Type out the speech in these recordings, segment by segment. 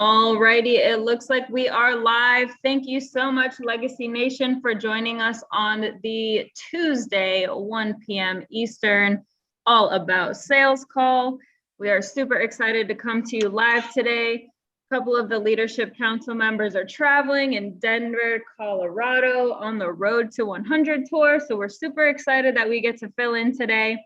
Alrighty, it looks like we are live. Thank you so much, Legacy Nation, for joining us on the Tuesday, 1 p.m. Eastern, All About Sales call. We are super excited to come to you live today. A couple of the Leadership Council members are traveling in Denver, Colorado on the Road to 100 tour. So we're super excited that we get to fill in today.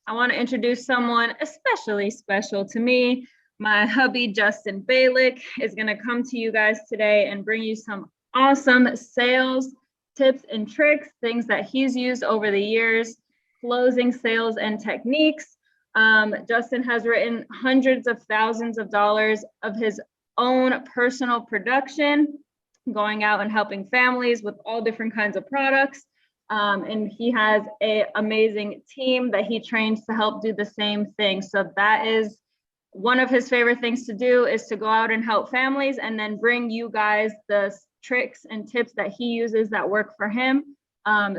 I want to introduce someone especially special to me. My hubby, Justin Balik, is going to come to you guys today and bring you some awesome sales tips and tricks, things that he's used over the years, closing sales and techniques. Justin has written hundreds of thousands of dollars of his own personal production, going out and helping families with all different kinds of products. And he has an amazing team that he trains to help do the same thing. So that is one of his favorite things to do, is to go out and help families and then bring you guys the tricks and tips that he uses that work for him,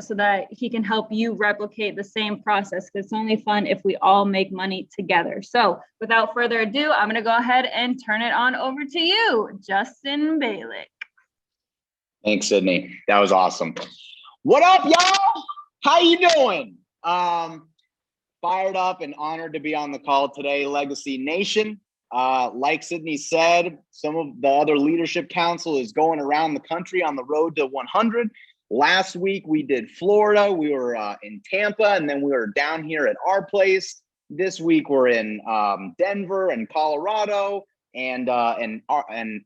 so that he can help you replicate the same process, because it's only fun if we all make money together. So without further ado, I'm going to go ahead and turn it on over to you, Justin Balik. Thanks, Sydney. That was awesome. What up, y'all? How you doing? Fired up and honored to be on the call today, Legacy Nation. Like Sydney said, some of the other Leadership Council is going around the country on the road to 100. Last week we did Florida. We were in Tampa, and then we were down here at our place. This week we're in Denver and Colorado and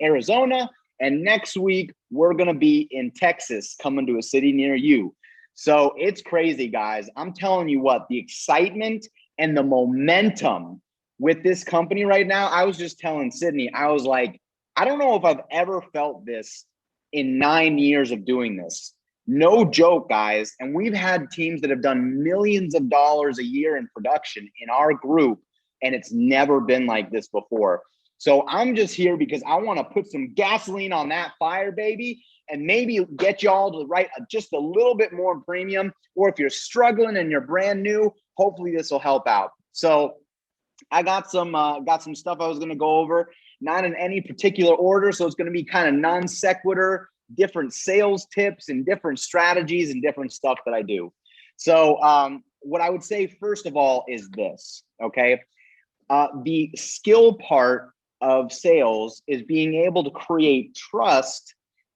Arizona. And next week we're going to be in Texas, coming to a city near you. So it's crazy, guys. I'm telling you what, the excitement and the momentum with this company right now. I was just telling Sydney, I was like, I don't know if I've ever felt this in 9 years of doing this. No joke, guys. And we've had teams that have done millions of dollars a year in production in our group, and it's never been like this before. So I'm just here because I want to put some gasoline on that fire, baby, and maybe get y'all to write just a little bit more premium. Or if you're struggling and you're brand new, hopefully this will help out. So I got some stuff I was going to go over, not in any particular order. So it's going to be kind of non sequitur, different sales tips and different strategies and different stuff that I do. So what I would say, first of all, is this, okay? The skill part of sales is being able to create trust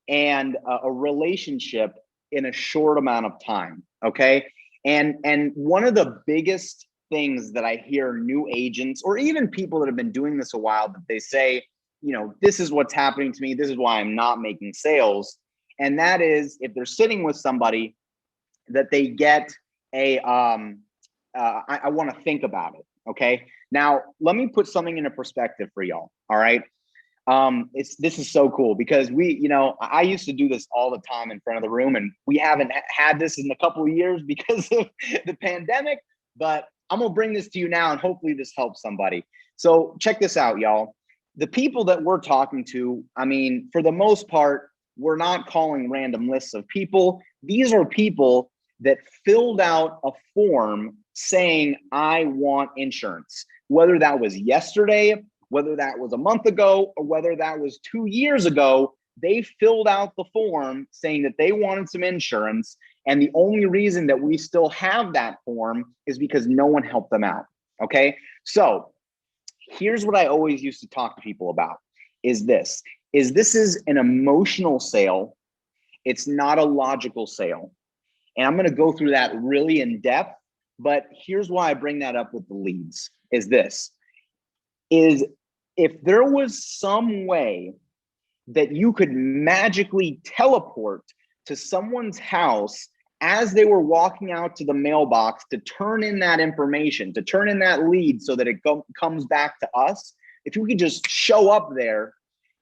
and a relationship in a short amount of time, okay? And one of the biggest things that I hear new agents, or even people that have been doing this a while, that they say, you know, this is what's happening to me, this is why I'm not making sales. And that is, if they're sitting with somebody, that they get a, I want to think about it, okay? Now, let me put something into perspective for y'all, all right? This is so cool because I used to do this all the time in front of the room, and we haven't had this in a couple of years because of the pandemic, but I'm gonna bring this to you now and hopefully this helps somebody. So check this out, y'all. The people that we're talking to, I mean, for the most part, we're not calling random lists of people. These are people that filled out a form saying, I want insurance, whether that was yesterday, whether that was a month ago, or whether that was 2 years ago. They filled out the form saying that they wanted some insurance. And the only reason that we still have that form is because no one helped them out, okay? So here's what I always used to talk to people about, is this is an emotional sale. It's not a logical sale. And I'm gonna go through that really in depth, but here's why I bring that up with the leads, is if there was some way that you could magically teleport to someone's house as they were walking out to the mailbox to turn in that information, to turn in that lead so that it comes back to us, if you could just show up there,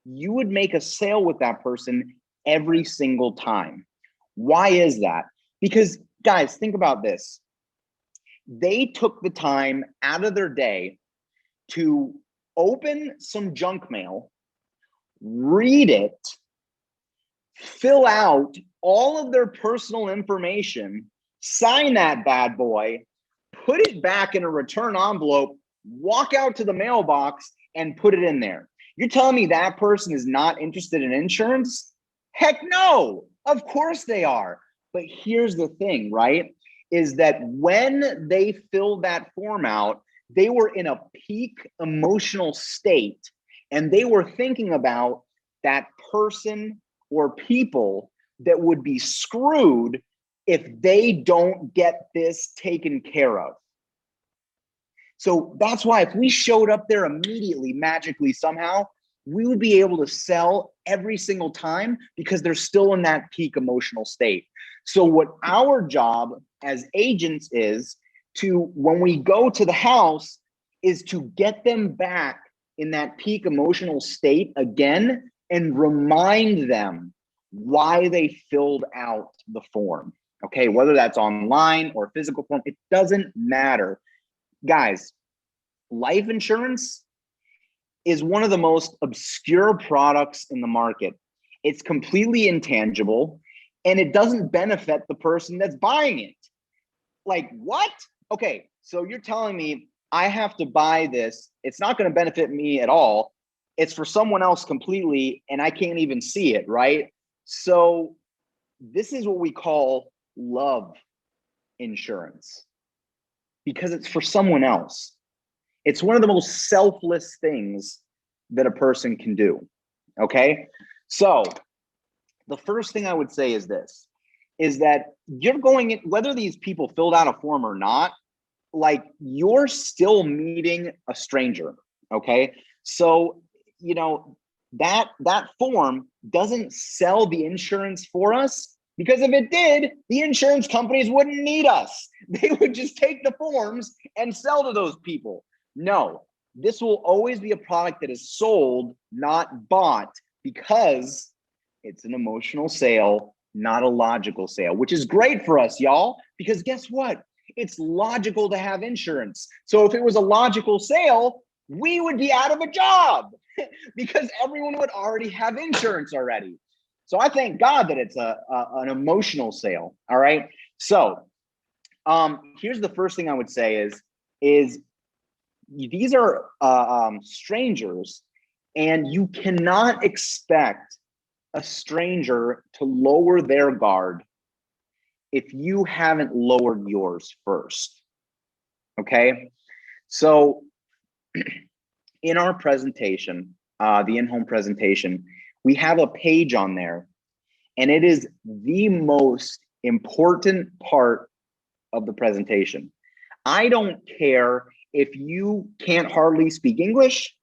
you would make a sale with that person every single time. Why is that? Because, guys, think about this. They took the time out of their day to open some junk mail, read it, fill out all of their personal information, sign that bad boy, put it back in a return envelope, walk out to the mailbox and put it in there. You're telling me that person is not interested in insurance? Heck no, of course they are. But here's the thing, right? Is that when they filled that form out, they were in a peak emotional state and they were thinking about that person or people that would be screwed if they don't get this taken care of. So that's why if we showed up there immediately, magically, somehow, we would be able to sell every single time because they're still in that peak emotional state. So what our job as agents is to, when we go to the house, is to get them back in that peak emotional state again and remind them why they filled out the form. Okay, whether that's online or physical form, it doesn't matter. Guys, life insurance is one of the most obscure products in the market. It's completely intangible and it doesn't benefit the person that's buying it. Like, what? Okay, so you're telling me I have to buy this. It's not going to benefit me at all. It's for someone else completely, and I can't even see it, right? So this is what we call love insurance because it's for someone else. It's one of the most selfless things that a person can do, okay? So the first thing I would say is this, is that you're going in, whether these people filled out a form or not, like you're still meeting a stranger, okay? So, you know, that form doesn't sell the insurance for us because if it did, the insurance companies wouldn't need us. They would just take the forms and sell to those people. No, this will always be a product that is sold, not bought, because it's an emotional sale, not a logical sale, which is great for us, y'all, because guess what? It's logical to have insurance. So if it was a logical sale, we would be out of a job because everyone would already have insurance already. So I thank God that it's an emotional sale. All right. So here's the first thing I would say is these are strangers, and you cannot expect a stranger to lower their guard if you haven't lowered yours first. Okay. So in our presentation, the in-home presentation, we have a page on there, and it is the most important part of the presentation. I don't care if you can't hardly speak English.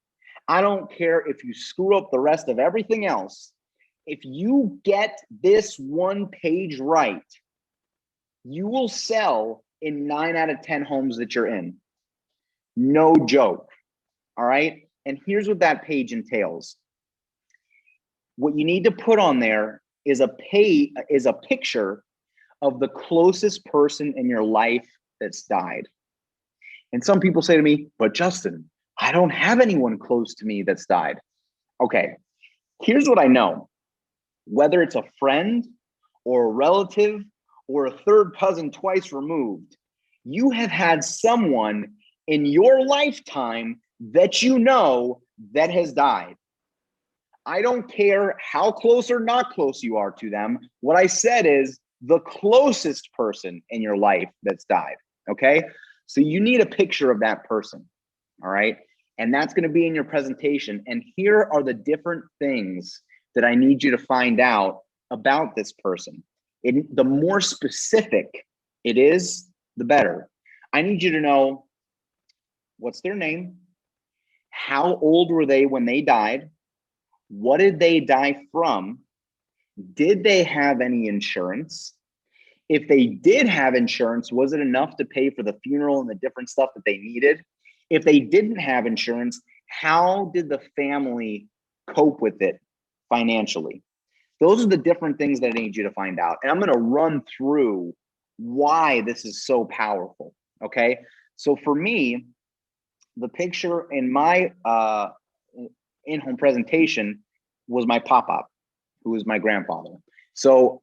I don't care if you screw up the rest of everything else. If you get this one page right, you will sell in 9 out of 10 homes that you're in. No joke. All right. And here's what that page entails. What you need to put on there is a picture of the closest person in your life that's died. And some people say to me, but Justin, I don't have anyone close to me that's died. Okay, here's what I know. Whether it's a friend or a relative or a third cousin twice removed, you have had someone in your lifetime that you know that has died. I don't care how close or not close you are to them. What I said is the closest person in your life that's died, okay? So you need a picture of that person, all right? And that's gonna be in your presentation. And here are the different things that I need you to find out about this person. The more specific it is, the better. I need you to know what's their name, how old were they when they died, what did they die from, did they have any insurance? If they did have insurance, was it enough to pay for the funeral and the different stuff that they needed? If they didn't have insurance, how did the family cope with it financially? Those are the different things that I need you to find out. And I'm going to run through why this is so powerful. Okay. So for me, the picture in my in-home presentation was my pop-up, who was my grandfather. So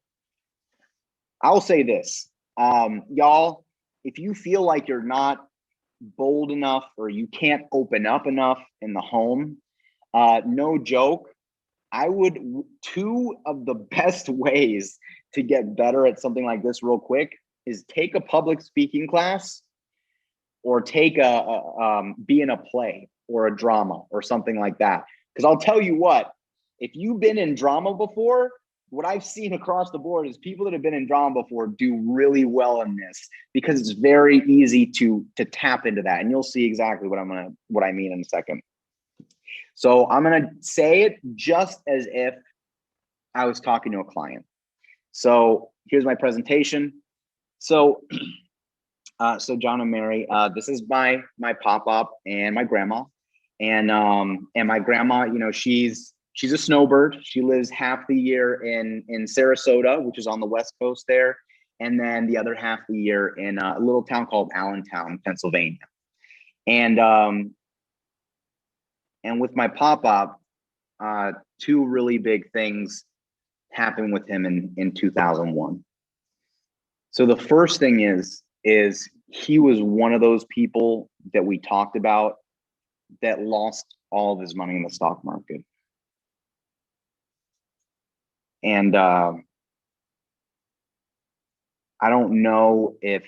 I'll say this, y'all, if you feel like you're not bold enough or you can't open up enough in the home, No joke. Two of the best ways to get better at something like this real quick is take a public speaking class or be in a play or a drama or something like that. Because I'll tell you what, if you've been in drama before, what I've seen across the board is people that have been in drama before do really well in this because it's very easy to tap into that. And you'll see exactly what I mean in a second. So I'm going to say it just as if I was talking to a client. So here's my presentation. So John and Mary, this is my pop-up and my grandma. And my grandma, you know, she's a snowbird. She lives half the year in Sarasota, which is on the West Coast there. And then the other half the year in a little town called Allentown, Pennsylvania. And with my pop-up, two really big things happened with him in 2001. So the first thing is he was one of those people that we talked about that lost all of his money in the stock market. And I don't know if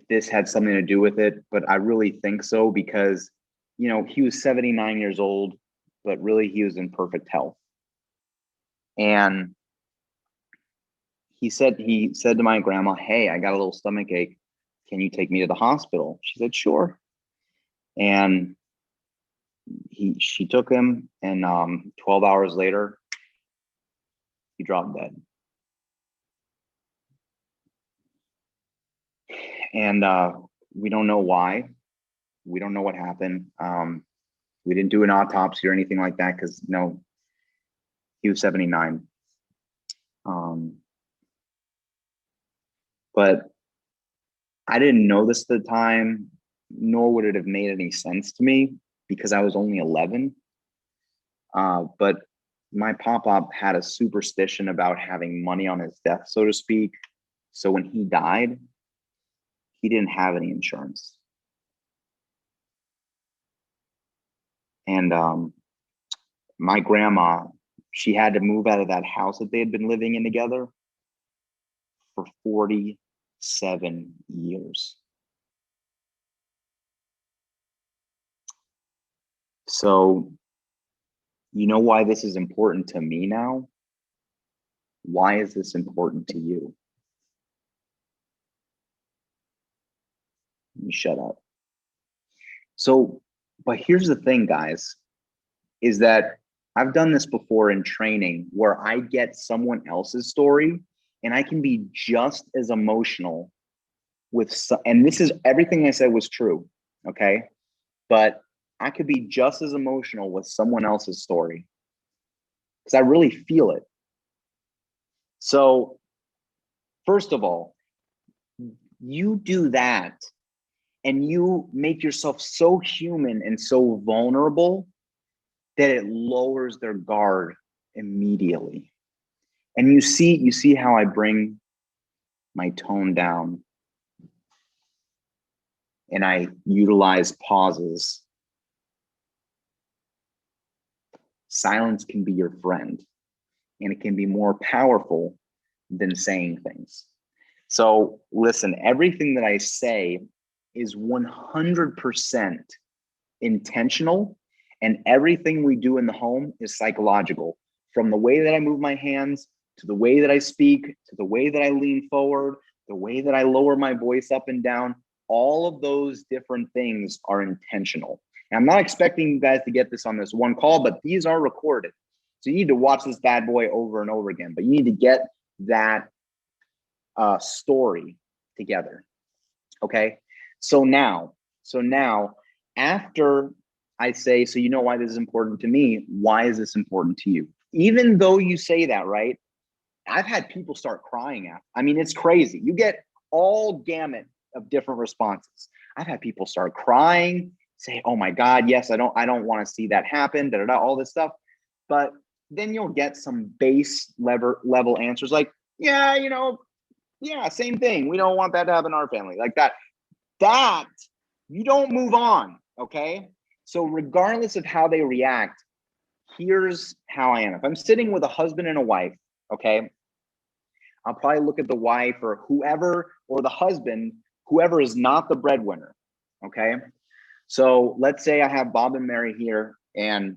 this had something to do with it, but I really think so because, you know, he was 79 years old, but really he was in perfect health. And he said to my grandma, "Hey, I got a little stomach ache. Can you take me to the hospital?" She said, "Sure." And she took him, and 12 hours later, he dropped dead. And we don't know why. We don't know what happened. We didn't do an autopsy or anything like that because no, he was 79. But I didn't know this at the time, nor would it have made any sense to me because I was only 11. But my pop-up had a superstition about having money on his death, so to speak. So when he died, he didn't have any insurance. And my grandma, she had to move out of that house that they had been living in together for 47 years. So, you know why this is important to me now? Why is this important to you? You shut up. So, but here's the thing, guys, is that I've done this before in training where I get someone else's story and I can be just as emotional and this is everything I said was true, okay? But I could be just as emotional with someone else's story because I really feel it. So, first of all, you do that and you make yourself so human and so vulnerable that it lowers their guard immediately. And you see how I bring my tone down and I utilize pauses. Silence can be your friend and it can be more powerful than saying things. So listen, everything that I say is 100% intentional, and everything we do in the home is psychological. From the way that I move my hands, to the way that I speak, to the way that I lean forward, the way that I lower my voice up and down, all of those different things are intentional. And I'm not expecting you guys to get this on this one call, but these are recorded. So you need to watch this bad boy over and over again, but you need to get that story together. Okay. So now after I say, so you know why this is important to me, why is this important to you? Even though you say that, right? I've had people start crying out. I mean, it's crazy. You get all gamut of different responses. I've had people start crying, say, oh my God, yes, I don't want to see that happen, all this stuff. But then you'll get some base level answers like, yeah, same thing. We don't want that to happen in our family. Like that you don't move on, okay? So regardless of how they react, here's how I am. If I'm sitting with a husband and a wife, okay, I'll probably look at the wife or whoever, or the husband, whoever is not the breadwinner, okay? So let's say I have Bob and Mary here, and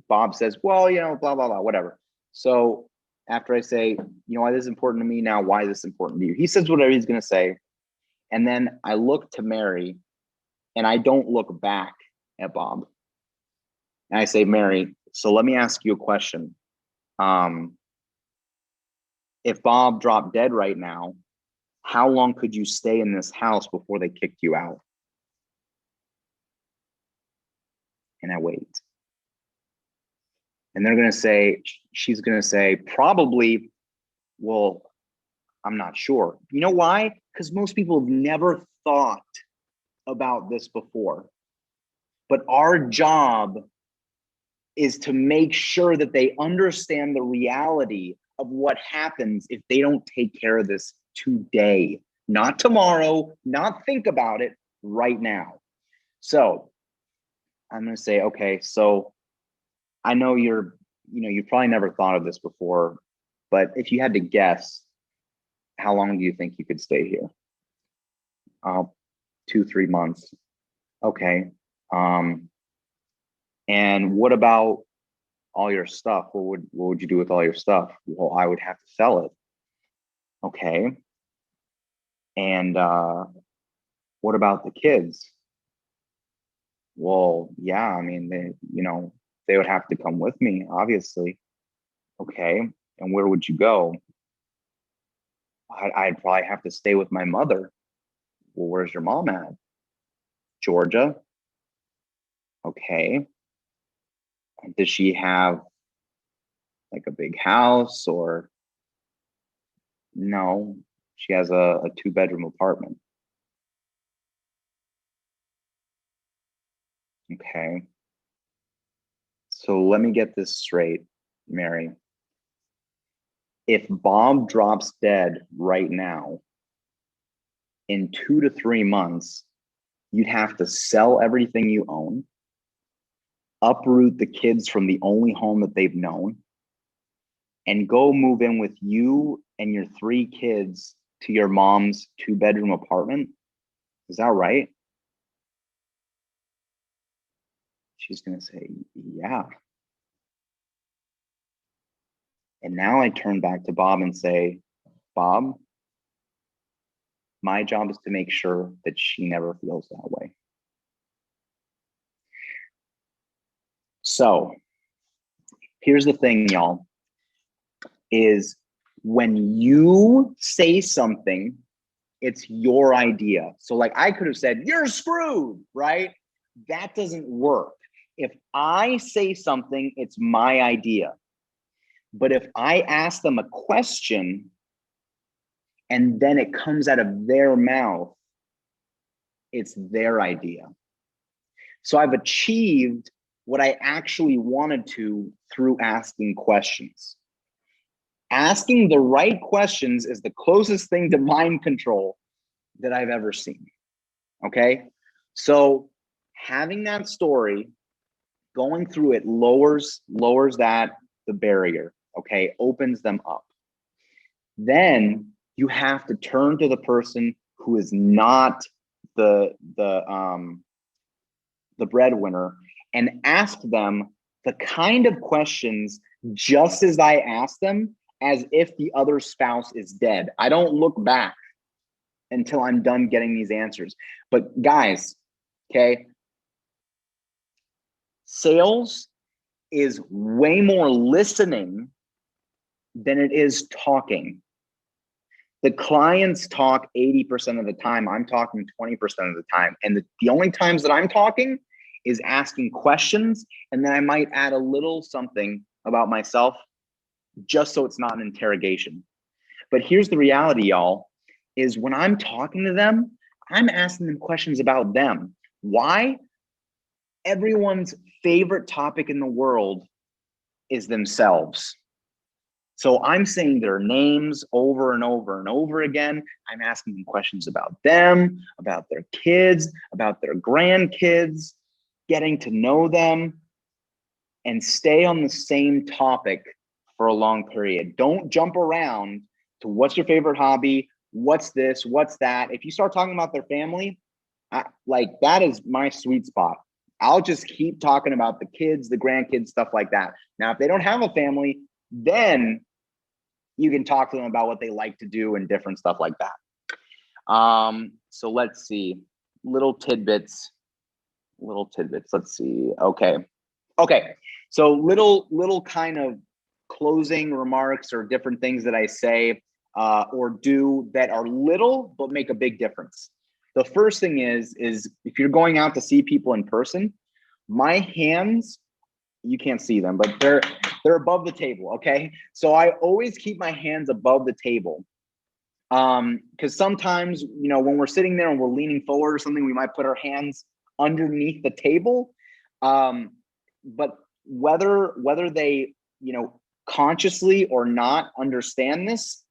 Bob says, well, you know, blah, blah, blah, whatever. So after I say, you know, why this is important to me now, why is this important to you? He says whatever he's gonna say. And then I look to Mary and I don't look back at Bob. And I say, Mary, so let me ask you a question. If Bob dropped dead right now, how long could you stay in this house before they kicked you out? And I wait. And they're going to say, she's going to say, probably, well, I'm not sure. You know why? Because most people have never thought about this before. But our job is to make sure that they understand the reality of what happens if they don't take care of this today, not tomorrow, not think about it, right now. So I'm going to say, okay, so I know you probably never thought of this before, but if you had to guess, how long do you think you could stay here? 2-3 months. Okay. And what about all your stuff? What would you do with all your stuff? Well, I would have to sell it. Okay. And what about the kids? Well, yeah, I mean, they would have to come with me, obviously. Okay. And where would you go? I'd probably have to stay with my mother. Well, where's your mom at? Georgia. Okay. Does she have like a big house or? No, she has a 2-bedroom apartment. Okay. So let me get this straight, Mary. If Bob drops dead right now, in 2 to 3 months, you'd have to sell everything you own, uproot the kids from the only home that they've known, and go move in with you and your 3 kids to your mom's 2-bedroom apartment. Is that right? She's going to say, yeah. And now I turn back to Bob and say, Bob, my job is to make sure that she never feels that way. So here's the thing, y'all, is when you say something, it's your idea. So like I could have said, you're screwed, right? That doesn't work. If I say something, it's my idea. But if I ask them a question and then it comes out of their mouth, it's their idea. So I've achieved what I actually wanted to through asking questions. Asking the right questions is the closest thing to mind control that I've ever seen. Okay? So having that story, going through it lowers the barrier, okay? Opens them up. Then you have to turn to the person who is not the breadwinner and ask them the kind of questions just as I asked them, as if the other spouse is dead. I don't look back until I'm done getting these answers. But guys, okay, sales is way more listening than it is talking. The clients talk 80% of the time. I'm talking 20% of the time. And the only times that I'm talking is asking questions. And then I might add a little something about myself just so it's not an interrogation. But here's the reality, y'all, is when I'm talking to them, I'm asking them questions about them. Why? Everyone's favorite topic in the world is themselves. So I'm saying their names over and over and over again. I'm asking them questions about them, about their kids, about their grandkids, getting to know them. and stay on the same topic for a long period. Don't jump around to what's your favorite hobby, what's this, what's that. If you start talking about their family, like that is my sweet spot. I'll just keep talking about the kids, the grandkids, stuff like that. Now, if they don't have a family, then you can talk to them about what they like to do and different stuff like that. So let's see, little tidbits. Let's see. Okay. So little kind of closing remarks or different things that I say or do that are little but make a big difference. The first thing is if you're going out to see people in person, my hands, you can't see them, but they're above the table. Okay. So I always keep my hands above the table. Because sometimes, you know, when we're sitting there and we're leaning forward or something, we might put our hands underneath the table. But whether they, you know, consciously or not understand this,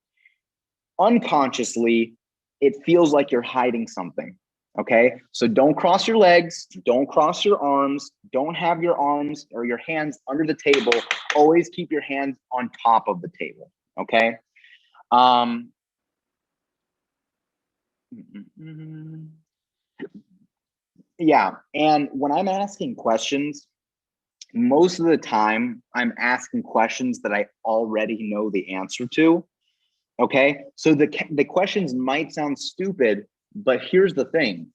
unconsciously, it feels like you're hiding something. Okay. So don't cross your legs, don't cross your arms, don't have your arms or your hands under the table. Always keep your hands on top of the table. Okay. Yeah. And when I'm asking questions, most of the time I'm asking questions that I already know the answer to. Okay. So the questions might sound stupid, but here's the thing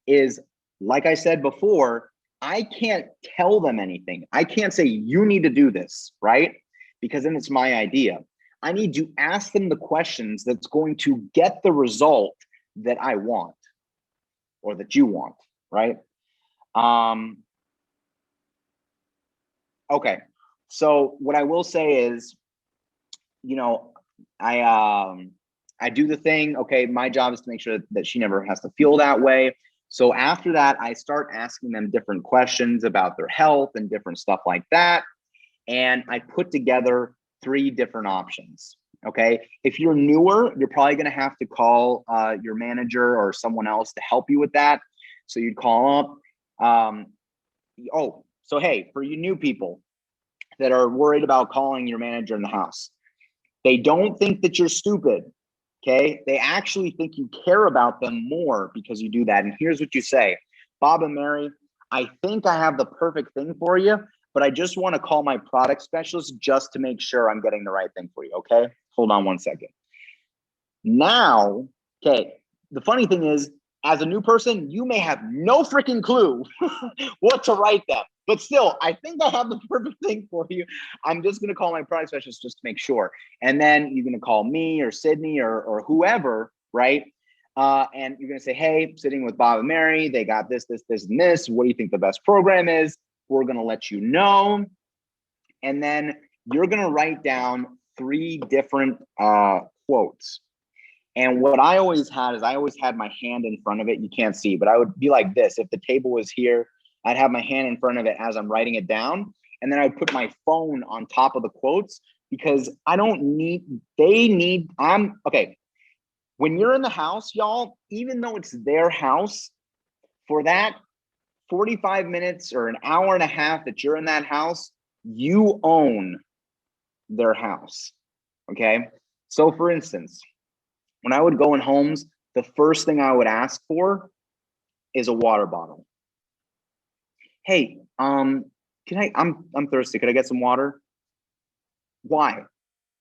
is, like I said before, I can't tell them anything. I can't say, you need to do this, right? Because then it's my idea. I need to ask them the questions that's going to get the result that I want or that you want, right? Okay. So what I will say is, you know, I do the thing. Okay, my job is to make sure that she never has to feel that way. So after that, I start asking them different questions about their health and different stuff like that. And I put together 3 different options. Okay, if you're newer, you're probably going to have to call your manager or someone else to help you with that. So you'd call up. So hey, for you new people that are worried about calling your manager in the house, they don't think that you're stupid. Okay, they actually think you care about them more because you do that. And here's what you say: Bob and Mary, I think I have the perfect thing for you, but I just want to call my product specialist just to make sure I'm getting the right thing for you. Okay, hold on one second. Now, okay, the funny thing is, as a new person, you may have no freaking clue what to write them. But still, I think I have the perfect thing for you. I'm just going to call my product specialist just to make sure. And then you're going to call me or Sydney or whoever, right? And you're going to say, hey, sitting with Bob and Mary, they got this, and this. What do you think the best program is? We're going to let you know. And then you're going to write down 3 different quotes. And what I always had is I always had my hand in front of it. You can't see, but I would be like this. If the table was here, I'd have my hand in front of it as I'm writing it down. And then I would put my phone on top of the quotes because okay. When you're in the house, y'all, even though it's their house, for that 45 minutes or an hour and a half that you're in that house, you own their house. Okay. So for instance, when I would go in homes, the first thing I would ask for is a water bottle. Hey, I'm thirsty. Could I get some water? Why?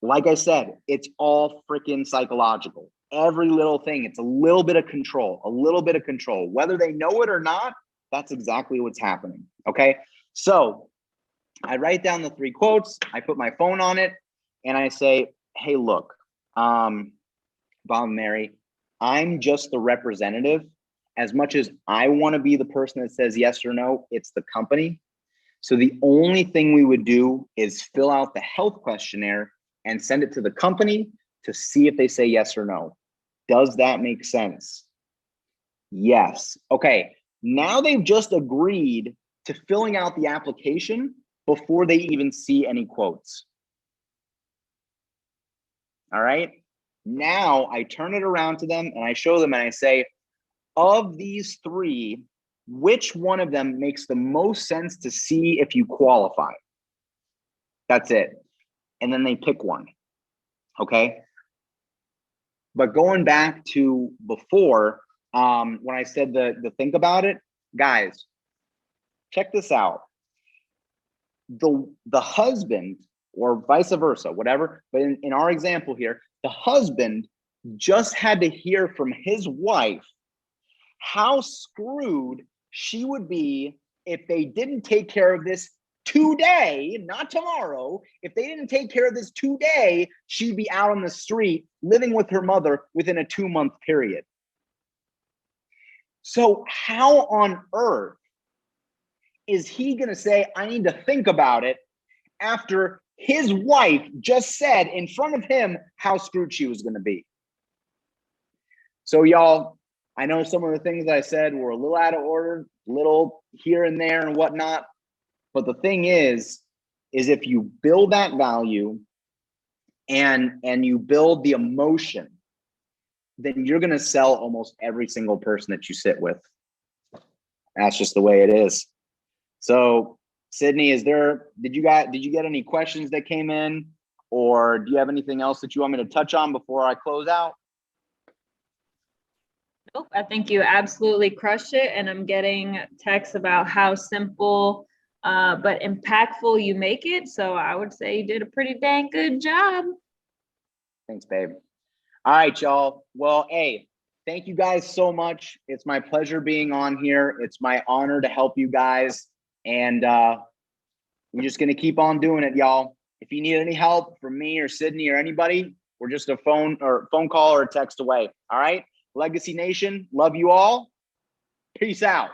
Like I said, it's all freaking psychological. Every little thing, it's a little bit of control, Whether they know it or not, that's exactly what's happening. Okay. So I write down the 3 quotes, I put my phone on it, and I say, hey, look, Bob and Mary, I'm just the representative. As much as I want to be the person that says yes or no, it's the company. So the only thing we would do is fill out the health questionnaire and send it to the company to see if they say yes or no. Does that make sense? Yes. Okay. Now they've just agreed to filling out the application before they even see any quotes. All right. Now I turn it around to them and I show them and I say, of these 3, which one of them makes the most sense to see if you qualify? That's it. And then they pick one. Okay. But going back to before, when I said the think about it, guys, check this out. The husband, or vice versa, whatever, but in our example here, the husband just had to hear from his wife how screwed she would be if they didn't take care of this today, not tomorrow. If they didn't take care of this today, she'd be out on the street living with her mother within a 2-month period. So how on earth is he going to say, I need to think about it, after his wife just said in front of him how screwed she was going to be? So y'all, I know some of the things I said were a little out of order, little here and there and whatnot. But the thing is if you build that value and you build the emotion, then you're going to sell almost every single person that you sit with. That's just the way it is. So Sydney, did you get any questions that came in, or do you have anything else that you want me to touch on before I close out? Nope, I think you absolutely crushed it. And I'm getting texts about how simple but impactful you make it. So I would say you did a pretty dang good job. Thanks, babe. All right, y'all. Well, hey, thank you guys so much. It's my pleasure being on here. It's my honor to help you guys. And we're just going to keep on doing it, y'all. If you need any help from me or Sydney or anybody, we're just a phone call or a text away. All right. Legacy Nation, love you all. Peace out.